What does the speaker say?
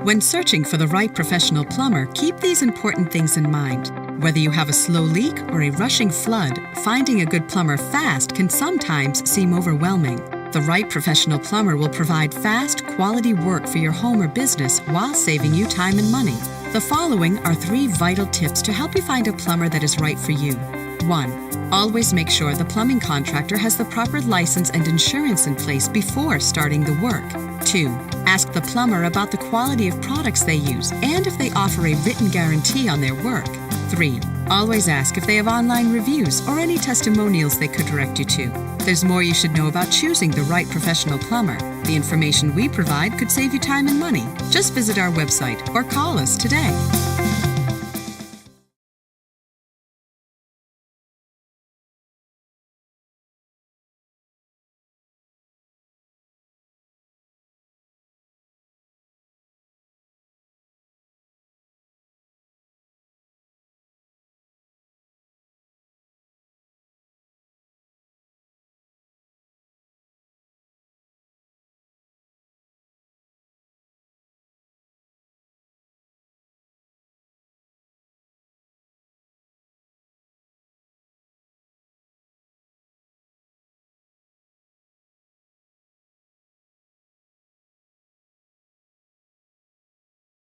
When searching for the right professional plumber, keep these important things in mind. Whether you have a slow leak or a rushing flood, finding a good plumber fast can sometimes seem overwhelming. The right professional plumber will provide fast, quality work for your home or business while saving you time and money. The following are 3 vital tips to help you find a plumber that is right for you. 1. Always make sure the plumbing contractor has the proper license and insurance in place before starting the work. 2. Ask the plumber about the quality of products they use and if they offer a written guarantee on their work. 3. Always ask if they have online reviews or any testimonials they could direct you to. There's more you should know about choosing the right professional plumber. The information we provide could save you time and money. Just visit our website or call us today.